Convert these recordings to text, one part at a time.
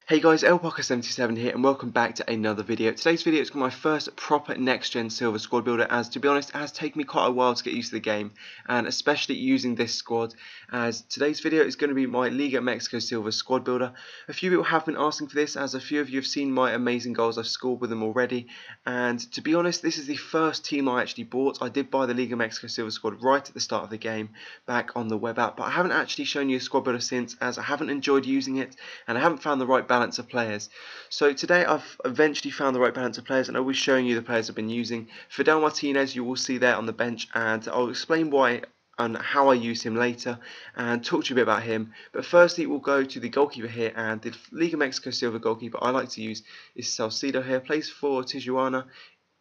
Hey guys, LPocker77 here and welcome back to another video. Today's video is my first proper next-gen silver squad builder, as to be honest it has taken me quite a while to get used to the game, and especially using this squad, as today's video is going to be my Liga Mexico silver squad builder. A few people have been asking for this, as a few of you have seen my amazing goals I've scored with them already, and to be honest this is the first team I actually bought. I did buy the Liga Mexico silver squad right at the start of the game back on the web app, but I haven't actually shown you a squad builder since, as I haven't enjoyed using it and I haven't found the right balance of players. So today I've eventually found the right balance of players, and I'll be showing you the players I've been using. Fidel Martinez you will see there on the bench, and I'll explain why and how I use him later and talk to you a bit about him. But firstly we'll go to the goalkeeper here, and the Liga Mexico silver goalkeeper I like to use is Salcido here. Plays for Tijuana,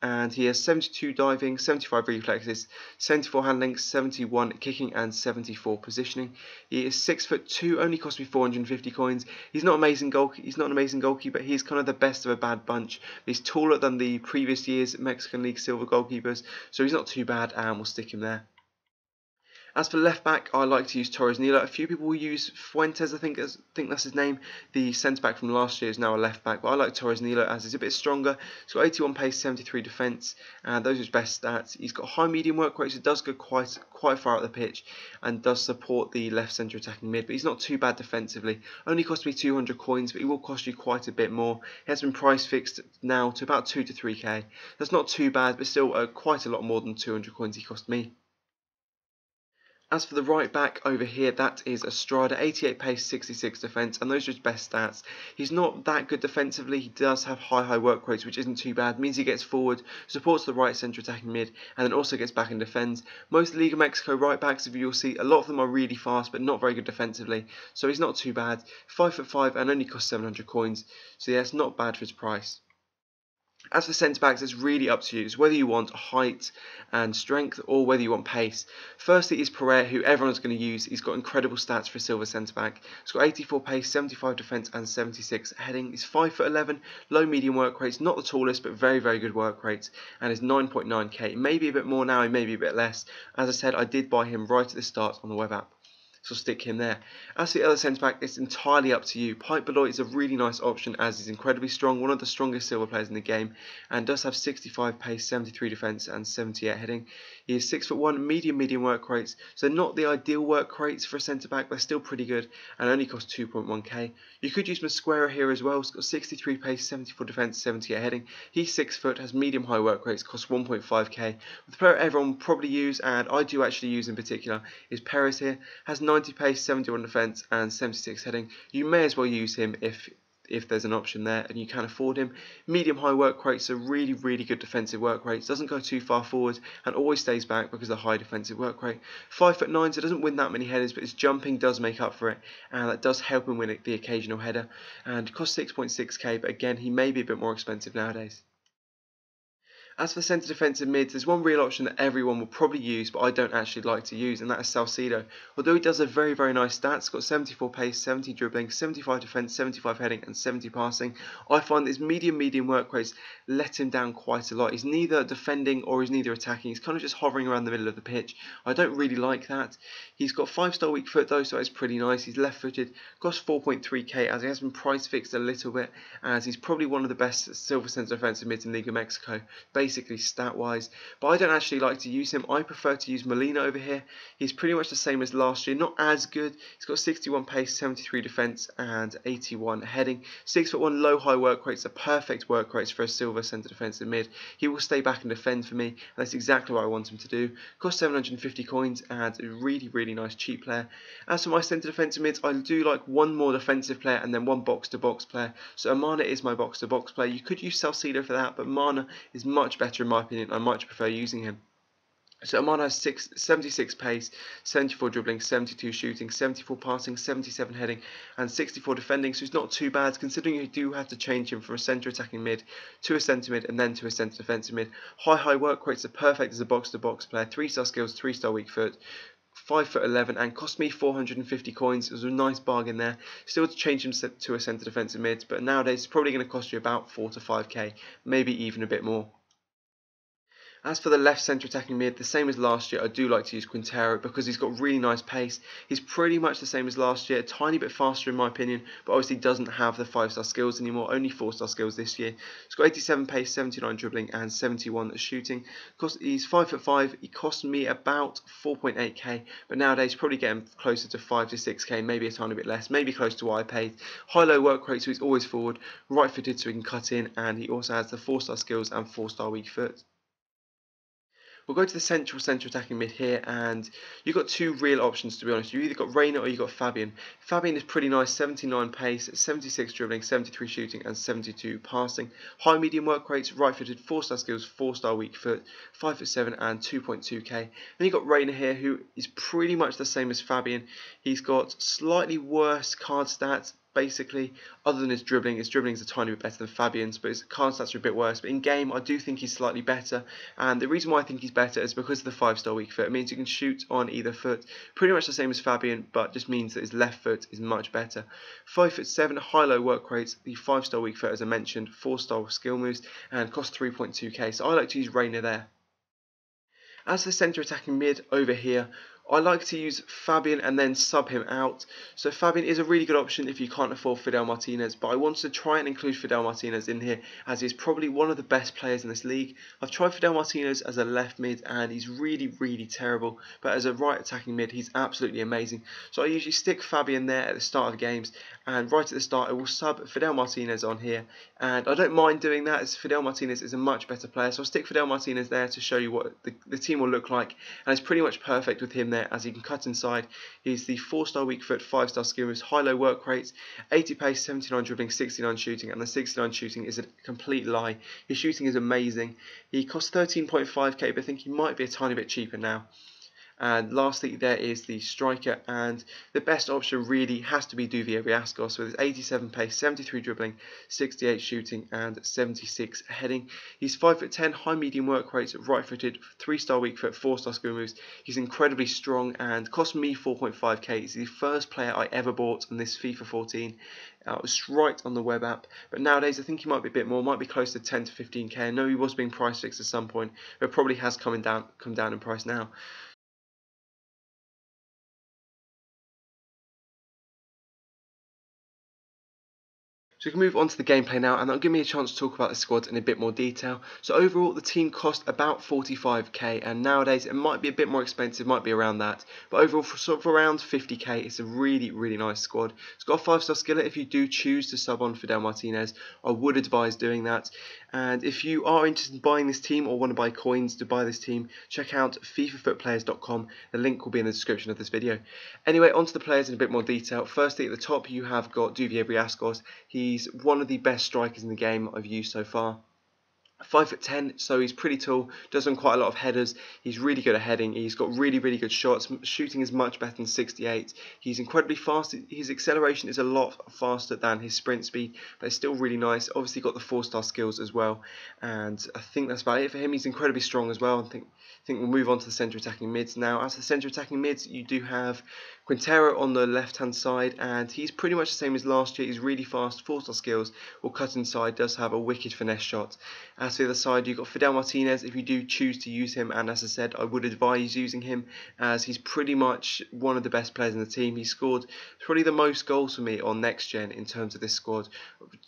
and he has 72 diving, 75 reflexes, 74 handling, 71 kicking and 74 positioning. He is 6'2", only cost me 450 coins. He's not an amazing goalkeeper. He's kind of the best of a bad bunch. He's taller than the previous year's Mexican League silver goalkeepers, so he's not too bad, and we'll stick him there. As for left back, I like to use Torres Nilo. A few people will use Fuentes, I think that's his name. The centre back from last year is now a left back, but I like Torres Nilo as he's a bit stronger. He's got 81 pace, 73 defence, and those are his best stats. He's got high medium work rate, so does go quite far up the pitch and does support the left centre attacking mid, but he's not too bad defensively. Only cost me 200 coins, but he will cost you quite a bit more. He has been price fixed now to about 2 to 3k. That's not too bad, but still quite a lot more than 200 coins he cost me. As for the right back over here, that is Estrada, 88 pace, 66 defence, and those are his best stats. He's not that good defensively. He does have high work rates, which isn't too bad. It means he gets forward, supports the right centre attacking mid, and then also gets back and defends. Most Liga Mexico right backs, if you'll see, a lot of them are really fast, but not very good defensively, so he's not too bad. 5'5" and only costs 700 coins, so yeah, it's not bad for his price. As for centre backs, it's really up to you. It's whether you want height and strength or whether you want pace. Firstly is Pereira, who everyone's going to use. He's got incredible stats for a silver centre back. He's got 84 pace, 75 defence and 76 heading. He's 5'11", low medium work rates, not the tallest but very good work rates, and is 9.9k. Maybe a bit more now, maybe a bit less. As I said, I did buy him right at the start on the web app, so stick him there. As for the other centre back, it's entirely up to you. Pipe Beloit is a really nice option, as he's incredibly strong, one of the strongest silver players in the game, and does have 65 pace, 73 defence and 78 heading. He is 6'1", medium work rates, so not the ideal work rates for a centre back, they're still pretty good, and only cost 2.1k. You could use Mosquera here as well. He's got 63 pace, 74 defence, 78 heading. He's 6 foot, has medium high work rates, costs 1.5k. The player everyone will probably use, and I do actually use in particular, is Perez here. Has 90 pace, 71 defence and 76 heading. You may as well use him if there's an option there and you can afford him. Medium high work rates are really good defensive work rates. Doesn't go too far forward and always stays back because of the high defensive work rate. 5'9", so doesn't win that many headers, but his jumping does make up for it, and that does help him win the occasional header, and costs 6.6k, but again he may be a bit more expensive nowadays. As for centre defensive mids, there's one real option that everyone will probably use, but I don't actually like to use, and that is Salcido. Although he does have very nice stats, got 74 pace, 70 dribbling, 75 defence, 75 heading and 70 passing, I find that his medium work rates let him down quite a lot. He's neither defending or he's neither attacking. He's kind of just hovering around the middle of the pitch. I don't really like that. He's got 5-star weak foot though, so it's pretty nice. He's left footed, costs 4.3k, as he has been price fixed a little bit, as he's probably one of the best silver centre defensive mids in Liga Mexico, basically stat wise, but I don't actually like to use him. I prefer to use Molina over here. He's pretty much the same as last year, not as good. He's got 61 pace, 73 defence and 81 heading. 6'1", low high work rates are perfect work rates for a silver centre defensive mid. He will stay back and defend for me, and that's exactly what I want him to do. Costs 750 coins and a really nice cheap player. As for my centre defensive mids, I do like one more defensive player and then one box to box player. So Amana is my box to box player. You could use Salcido for that, but Mana is much better in my opinion. I much prefer using him. So Amana has 76 pace, 74 dribbling, 72 shooting, 74 passing, 77 heading and 64 defending, so he's not too bad considering you do have to change him from a centre attacking mid to a centre mid and then to a centre defensive mid. High work rates are perfect as a box to box player, 3-star skills, 3-star weak foot, 5'11" and cost me 450 coins. It was a nice bargain there. Still to change him to a centre defensive mid, but nowadays it's probably going to cost you about 4 to 5k, maybe even a bit more. As for the left centre attacking mid, the same as last year, I do like to use Quintero because he's got really nice pace. He's pretty much the same as last year, a tiny bit faster in my opinion, but obviously doesn't have the 5-star skills anymore, only 4-star skills this year. He's got 87 pace, 79 dribbling and 71 shooting. He's 5'5", he cost me about 4.8k, but nowadays probably getting closer to 5 to 6k, maybe a tiny bit less, maybe close to what I paid. High-low work rate, so he's always forward, right-footed so he can cut in, and he also has the 4-star skills and 4-star weak foot. We'll go to the central attacking mid here, and you've got two real options to be honest. You've either got Reina or you've got Fabian. Fabian is pretty nice, 79 pace, 76 dribbling, 73 shooting and 72 passing. High medium work rates, right footed, 4-star skills, 4-star weak foot, 5'7" and 2.2k. Then you've got Reina here, who is pretty much the same as Fabian. He's got slightly worse card stats. Basically, other than his dribbling is a tiny bit better than Fabian's, but his card stats are a bit worse. But in game, I do think he's slightly better, and the reason why I think he's better is because of the 5-star weak foot. It means you can shoot on either foot, pretty much the same as Fabian, but just means that his left foot is much better. 5'7", high-low work rates, the 5-star weak foot as I mentioned, 4-star skill moves, and costs 3.2k. So I like to use Reina there. As the centre attacking mid over here, I like to use Fabian and then sub him out. So Fabian is a really good option if you can't afford Fidel Martinez, but I wanted to try and include Fidel Martinez in here as he's probably one of the best players in this league. I've tried Fidel Martinez as a left mid and he's really terrible, but as a right attacking mid he's absolutely amazing. So I usually stick Fabian there at the start of games, and right at the start I will sub Fidel Martinez on here, and I don't mind doing that as Fidel Martinez is a much better player. So I'll stick Fidel Martinez there to show you what the team will look like, and it's pretty much perfect with him there as he can cut inside. He's the 4-star weak foot, 5-star skill moves, high-low work rates, 80 pace, 79 dribbling, 69 shooting, and the 69 shooting is a complete lie. His shooting is amazing. He costs 13.5k, but I think he might be a tiny bit cheaper now. And lastly, there is the striker, and the best option really has to be Riascos with his 87 pace, 73 dribbling, 68 shooting, and 76 heading. He's 5'10", high medium work rates, right footed, 3-star weak foot, 4-star skill moves. He's incredibly strong and cost me 4.5k. He's the first player I ever bought on this FIFA 14. It was right on the web app, but nowadays I think he might be a bit more, might be close to 10 to 15k. I know he was being price fixed at some point, but probably has come down in price now. So we can move on to the gameplay now, and that'll give me a chance to talk about the squad in a bit more detail. So overall, the team cost about 45k, and nowadays it might be a bit more expensive, might be around that. But overall, for sort of around 50k, it's a really nice squad. It's got a 5-star skillet. If you do choose to sub on Fidel Martinez, I would advise doing that. And if you are interested in buying this team or want to buy coins to buy this team, check out FIFAFootPlayers.com. The link will be in the description of this video. Anyway, onto the players in a bit more detail. Firstly, at the top, you have got Riascos. He's one of the best strikers in the game I've used so far. 5'10", so he's pretty tall, does on quite a lot of headers. He's really good at heading. He's got really good shots. Shooting is much better than 68. He's incredibly fast. His acceleration is a lot faster than his sprint speed, but it's still really nice. Obviously got the 4-star skills as well, and I think that's about it for him. He's incredibly strong as well. I think we'll move on to the centre attacking mids now. As the centre attacking mids, you do have Quintero on the left hand side, and he's pretty much the same as last year. He's really fast, 4-star skills, will cut inside, does have a wicked finesse shot. As for the other side, you've got Fidel Martinez if you do choose to use him, and as I said, I would advise using him as he's pretty much one of the best players in the team. He scored probably the most goals for me on next gen in terms of this squad.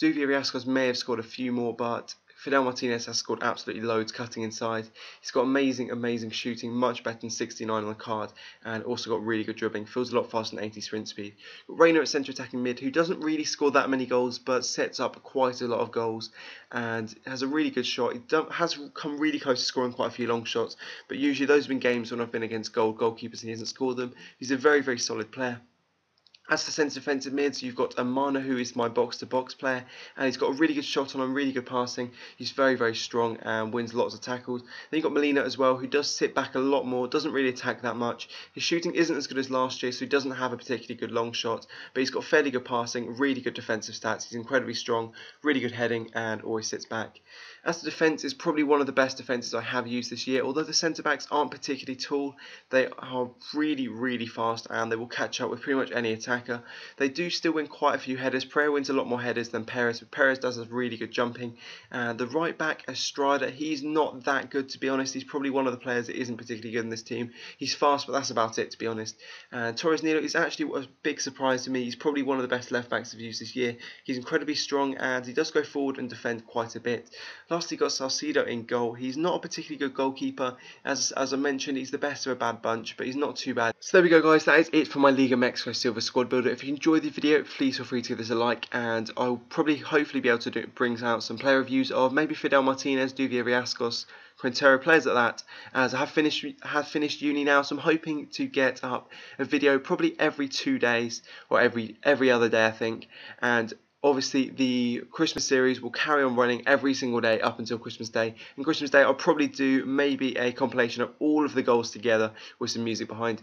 Riascos may have scored a few more, but Fidel Martinez has scored absolutely loads cutting inside. He's got amazing shooting, much better than 69 on the card, and also got really good dribbling. Feels a lot faster than 80 sprint speed. Got Reina at centre attacking mid, who doesn't really score that many goals, but sets up quite a lot of goals and has a really good shot. He has come really close to scoring quite a few long shots, but usually those have been games when I've been against goalkeepers and he hasn't scored them. He's a very solid player. As for centre defensive mids, you've got Amana, who is my box-to-box player, and he's got a really good shot on him, really good passing. He's very strong and wins lots of tackles. Then you've got Molina as well, who does sit back a lot more, doesn't really attack that much. His shooting isn't as good as last year, so he doesn't have a particularly good long shot, but he's got fairly good passing, really good defensive stats. He's incredibly strong, really good heading, and always sits back. As the defence is probably one of the best defences I have used this year. Although the centre-backs aren't particularly tall, they are really fast, and they will catch up with pretty much any attack. attacker. They do still win quite a few headers. Pereira wins a lot more headers than Perez, but Perez does have really good jumping. The right back, Estrada, he's not that good, to be honest. He's probably one of the players that isn't particularly good in this team. He's fast, but that's about it, to be honest. Torres Nilo is actually a big surprise to me. He's probably one of the best left backs I've used this year. He's incredibly strong, and he does go forward and defend quite a bit. Lastly, got Salcido in goal. He's not a particularly good goalkeeper. As I mentioned, he's the best of a bad bunch, but he's not too bad. So there we go, guys. That is it for my Liga Mexico Silver Squad Builder. If you enjoyed the video, please feel free to give this a like, and I'll probably hopefully be able to bring out some player reviews of maybe Fidel Martinez, Duvia Riascos, Quintero, players like that, as I have finished uni now, so I'm hoping to get up a video probably every 2 days, or every other day, I think. And obviously the Christmas series will carry on running every single day up until Christmas Day. And Christmas Day I'll probably do maybe a compilation of all of the goals together with some music behind.